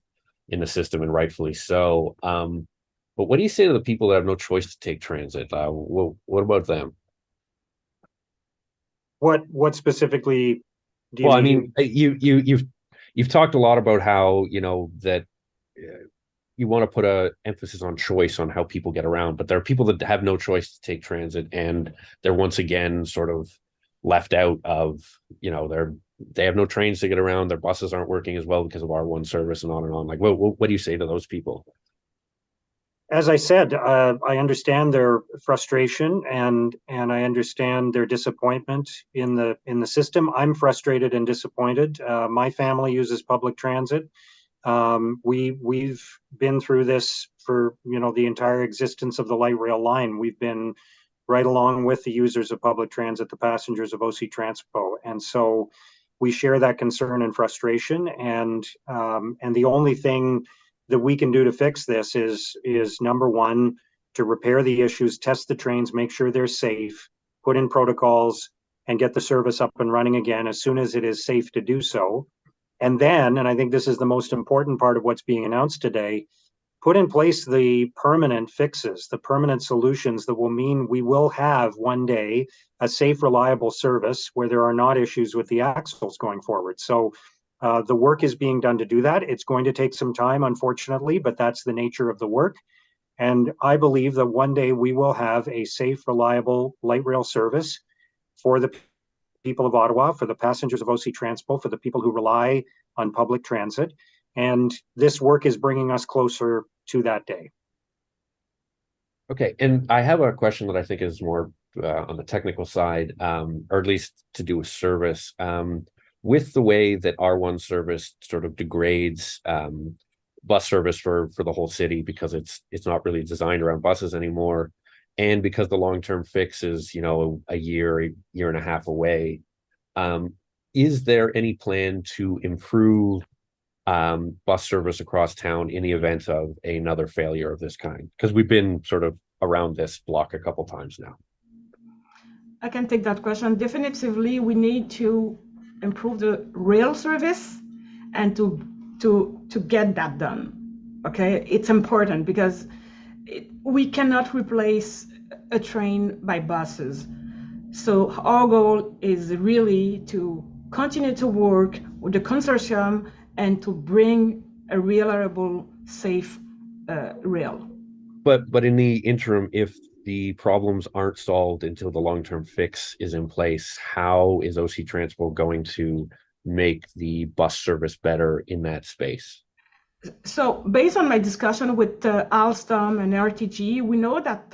in the system, and rightfully so. But what do you say to the people that have no choice to take transit? What about them? What specifically do you Well, I mean? mean, you've talked a lot about how, that you want to put a emphasis on choice on how people get around, but there are people that have no choice to take transit, and they're once again sort of left out of, they have no trains to get around, their buses aren't working as well because of R1 service, and on and on. Like, what do you say to those people? As I said, I understand their frustration and I understand their disappointment in the system. I'm frustrated and disappointed. My family uses public transit. We've been through this for the entire existence of the light rail line. We've been right along with the users of public transit, the passengers of OC Transpo, and so we share that concern and frustration. And the only thing that we can do to fix this is number one, to repair the issues, test the trains, make sure they're safe, put in protocols, and get the service up and running again as soon as it is safe to do so. And then, and I think this is the most important part of what's being announced today, put in place the permanent fixes, the permanent solutions that will mean we will have one day a safe, reliable service where there are not issues with the axles going forward. So the work is being done to do that. It's going to take some time, unfortunately, but that's the nature of the work. And I believe that one day we will have a safe, reliable light rail service for the people of Ottawa, for the passengers of OC Transpo, for the people who rely on public transit. And this work is bringing us closer to that day. Okay, and I have a question that I think is more on the technical side, or at least to do with service. With the way that R1 service sort of degrades bus service for the whole city because it's not really designed around buses anymore, and because the long-term fix is a year and a half away, is there any plan to improve bus service across town in the event of another failure of this kind? Because we've been sort of around this block a couple times now. I can take that question. Definitively, we need to improve the rail service and to get that done. Okay, it's important because we cannot replace a train by buses. So our goal is really to continue to work with the consortium and to bring a reliable, safe rail. But in the interim, if the problems aren't solved until the long-term fix is in place, how is OC Transpo going to make the bus service better in that space? So based on my discussion with Alstom and RTG, we know that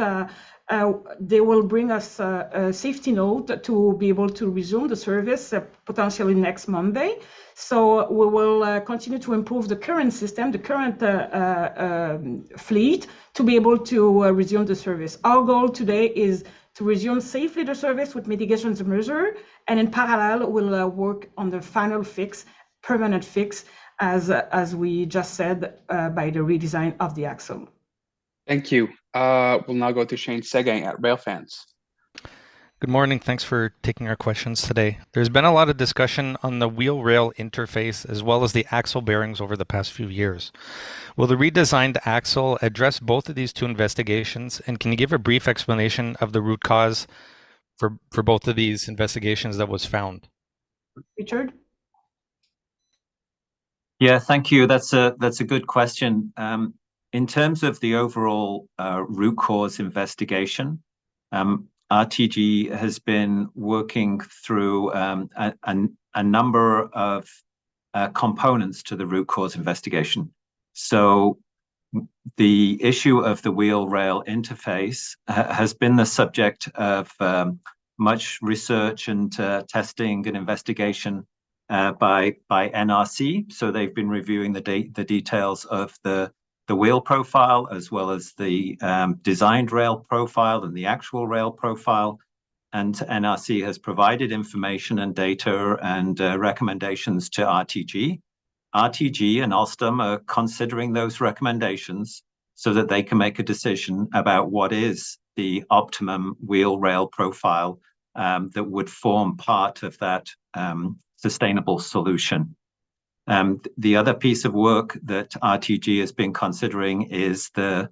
they will bring us a safety note to be able to resume the service potentially next Monday. So we will continue to improve the current system, the current fleet, to be able to resume the service. Our goal today is to resume safely the service with mitigation measures, and in parallel, we'll work on the final fix, permanent fix, as we just said, by the redesign of the axle. Thank you. We'll now go to Shane Seguin at Railfans. Good morning. Thanks for taking our questions today. There's been a lot of discussion on the wheel-rail interface as well as the axle bearings over the past few years. Will the redesigned axle address both of these two investigations? And can you give a brief explanation of the root cause for both of these investigations that was found? Richard? Yeah, thank you. That's a good question. In terms of the overall root cause investigation, RTG has been working through a number of components to the root cause investigation. So the issue of the wheel-rail interface has been the subject of much research and testing and investigation by NRC. So they've been reviewing the details of the wheel profile as well as the designed rail profile and the actual rail profile. And NRC has provided information and data and recommendations to RTG. RTG and Alstom are considering those recommendations so that they can make a decision about what is the optimum wheel rail profile that would form part of that sustainable solution. The other piece of work that RTG has been considering is the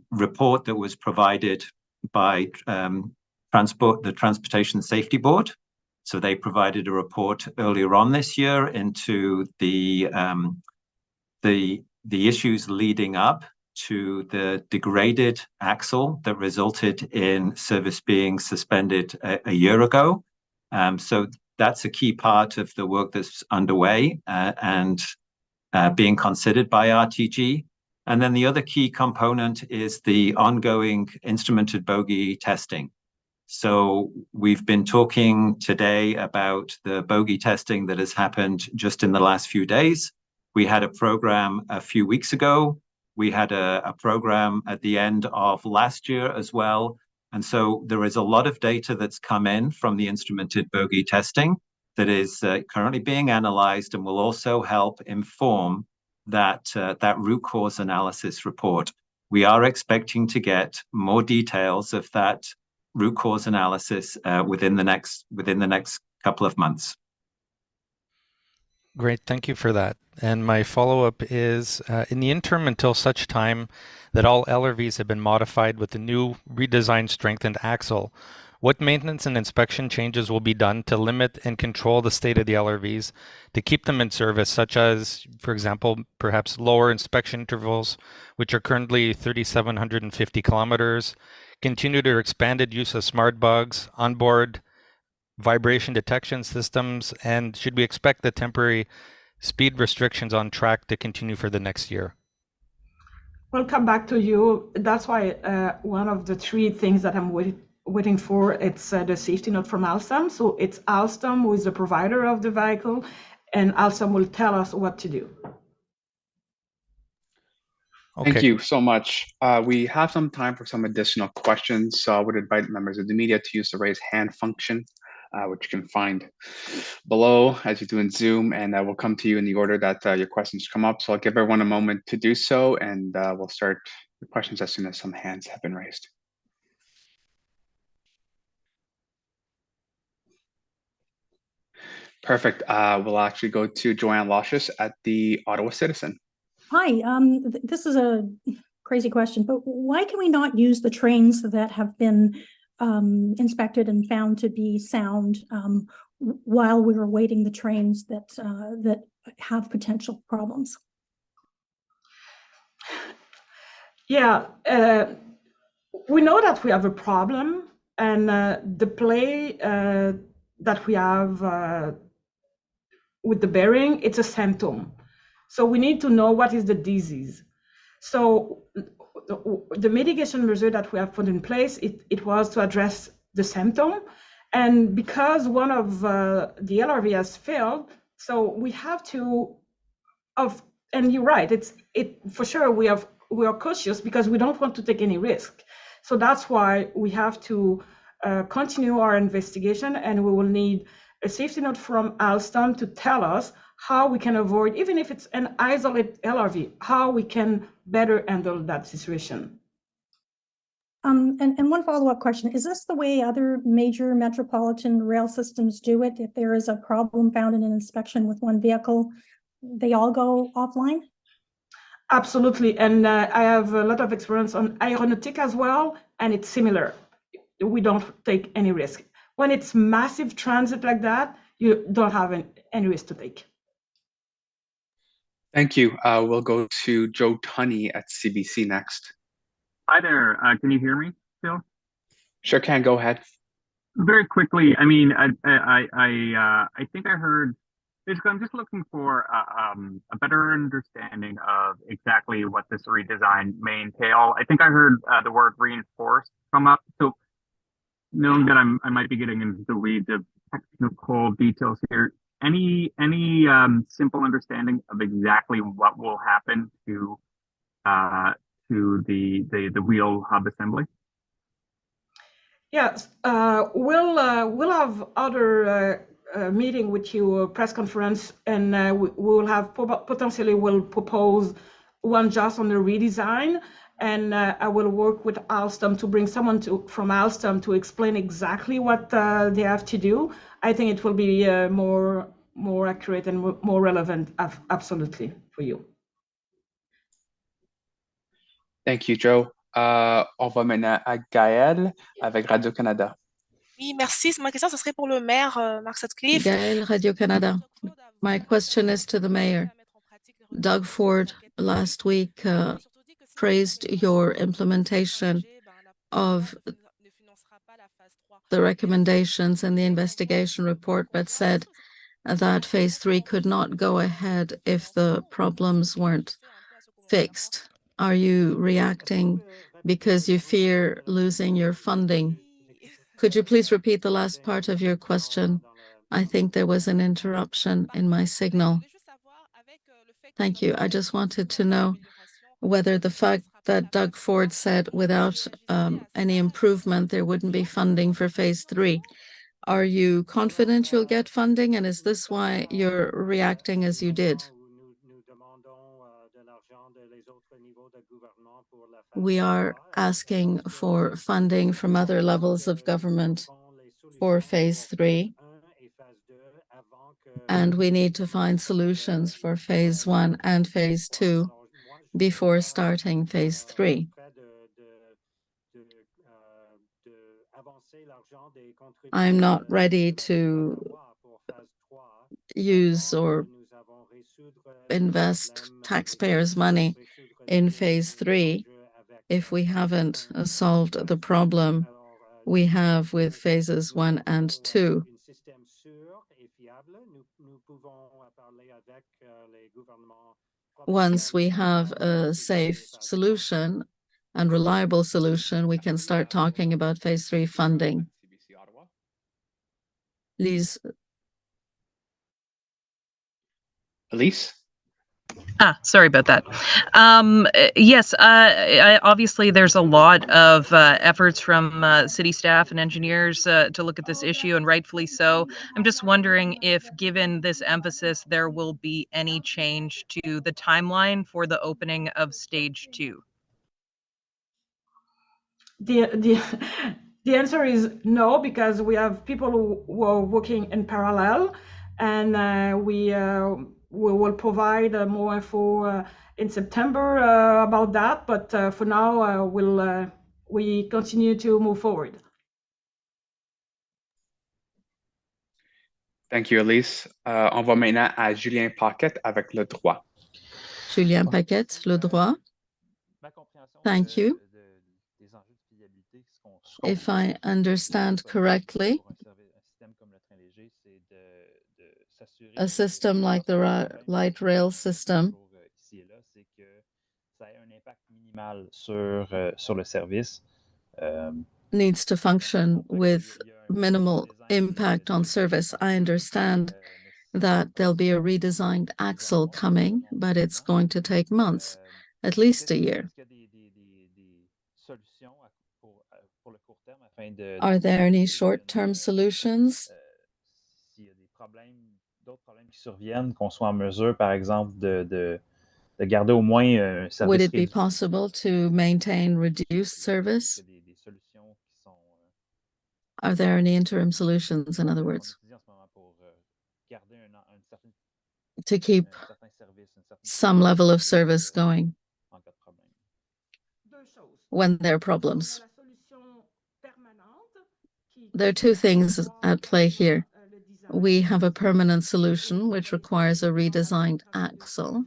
report that was provided by the Transportation Safety Board. So they provided a report earlier on this year into the issues leading up to the degraded axle that resulted in service being suspended a year ago. So that's a key part of the work that's underway and being considered by RTG. And then the other key component is the ongoing instrumented bogie testing. So we've been talking today about the bogie testing that has happened just in the last few days. We had a program a few weeks ago. We had a program at the end of last year as well. And so there is a lot of data that's come in from the instrumented bogie testing that is currently being analyzed and will also help inform that root cause analysis report. We are expecting to get more details of that root cause analysis within the next couple of months. Great, thank you for that. And my follow-up is, in the interim until such time that all LRVs have been modified with the new redesigned strengthened axle, what maintenance and inspection changes will be done to limit and control the state of the LRVs to keep them in service, such as, for example, perhaps lower inspection intervals, which are currently 3,750 kilometers, continue their expanded use of smart bugs, onboard vibration detection systems, and should we expect the temporary speed restrictions on track to continue for the next year? We'll come back to you. That's why one of the three things that I'm waiting for, it's the safety note from Alstom. So it's Alstom who is the provider of the vehicle, and Alstom will tell us what to do. Okay. Thank you so much. We have some time for some additional questions, so I would invite members of the media to use the raise hand function, which you can find below as you do in Zoom, and we'll come to you in the order that your questions come up. So I'll give everyone a moment to do so, and we'll start the questions as soon as some hands have been raised. Perfect. We'll actually go to Joanne Locious at the Ottawa Citizen. Hi, this is a crazy question, but why can we not use the trains that have been inspected and found to be sound while we were waiting the trains that that have potential problems? Yeah, we know that we have a problem, and the play that we have with the bearing, it's a symptom. So we need to know what is the disease. So the mitigation measure that we have put in place, it was to address the symptom. And because one of the LRV has failed, so we have to, and you're right, for sure we are cautious because we don't want to take any risk. So that's why we have to continue our investigation, and we will need a safety note from Alstom to tell us how we can avoid, even if it's an isolated LRV, how we can better handle that situation. And one follow-up question, is this the way other major metropolitan rail systems do it? If there is a problem found in an inspection with one vehicle, they all go offline? Absolutely, and I have a lot of experience on aeronautic as well, and it's similar. We don't take any risk. When it's massive transit like that, you don't have any risk to take. Thank you. We'll go to Joe Tunney at CBC next. Hi there. Can you hear me still? Sure can. Go ahead. Very quickly. I mean, I think I heard. Basically, I'm just looking for a better understanding of exactly what this redesign may entail. I think I heard the word reinforced come up. So, knowing that I might be getting into the weeds of technical details here, any simple understanding of exactly what will happen to the wheel hub assembly? Yes, we'll have other meeting with you, press conference, and we will have potentially will propose one just on the redesign, and I will work with Alstom to bring someone from Alstom to explain exactly what they have to do. I think it will be more accurate and more relevant, absolutely, for you. Thank you, Joe. On va maintenant à Gaël avec Radio-Canada. Oui, merci. Ma question, ce serait pour le maire, Mark Sutcliffe. Gaël, Radio-Canada. My question is to the mayor. Doug Ford last week praised your implementation of the recommendations in the investigation report, but said that phase 3 could not go ahead if the problems weren't fixed. Are you reacting because you fear losing your funding? Could you please repeat the last part of your question? I think there was an interruption in my signal. Thank you. I just wanted to know whether the fact that Doug Ford said without any improvement, there wouldn't be funding for phase 3. Are you confident you'll get funding? And is this why you're reacting as you did? We are asking for funding from other levels of government for phase 3. And we need to find solutions for phase 1 and phase 2 before starting phase 3. I'm not ready to use or invest taxpayers' money in phase 3 if we haven't solved the problem we have with phases 1 and 2. Once we have a safe solution, and reliable solution, we can start talking about phase 3 funding. Lise. Elise? Sorry about that. Yes, obviously there's a lot of efforts from city staff and engineers to look at this issue, and rightfully so. I'm just wondering if, given this emphasis, there will be any change to the timeline for the opening of stage 2. The answer is no, because we have people who are working in parallel, and we will provide more info in September about that. But for now, we continue to move forward. Thank you, Elise. On va maintenant à Julien Paquette avec le droit. Julien Paquette, le droit. Thank you. If I understand correctly, a system like the light rail system needs to function with minimal impact on service. I understand that there'll be a redesigned axle coming, but it's going to take months, at least a year. Are there any short-term solutions? Would it be possible to maintain reduced service? Are there any interim solutions, in other words, to keep some level of service going when there are problems? There are two things at play here. We have a permanent solution, which requires a redesigned axle,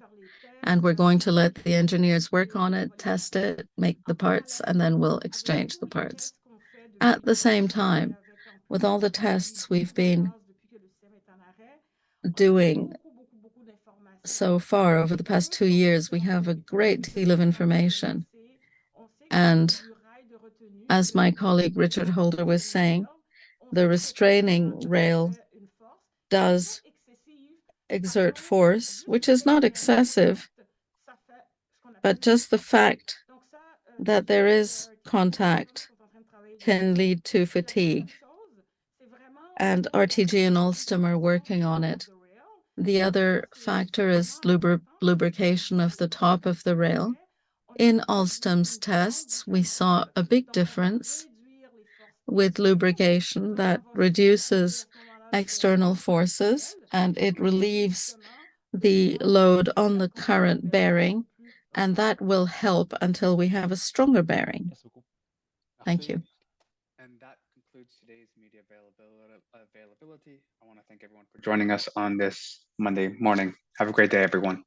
and we're going to let the engineers work on it, test it, make the parts, and then we'll exchange the parts. At the same time, with all the tests we've been doing so far over the past 2 years, we have a great deal of information. And as my colleague Richard Holder was saying, the restraining rail does exert force, which is not excessive, but just the fact that there is contact can lead to fatigue. And RTG and Alstom are working on it. The other factor is lubrication of the top of the rail. In Alstom's tests, we saw a big difference with lubrication that reduces external forces and it relieves the load on the current bearing, and that will help until we have a stronger bearing. Thank you. And that concludes today's media availability. I want to thank everyone for joining us on this Monday morning. Have a great day, everyone.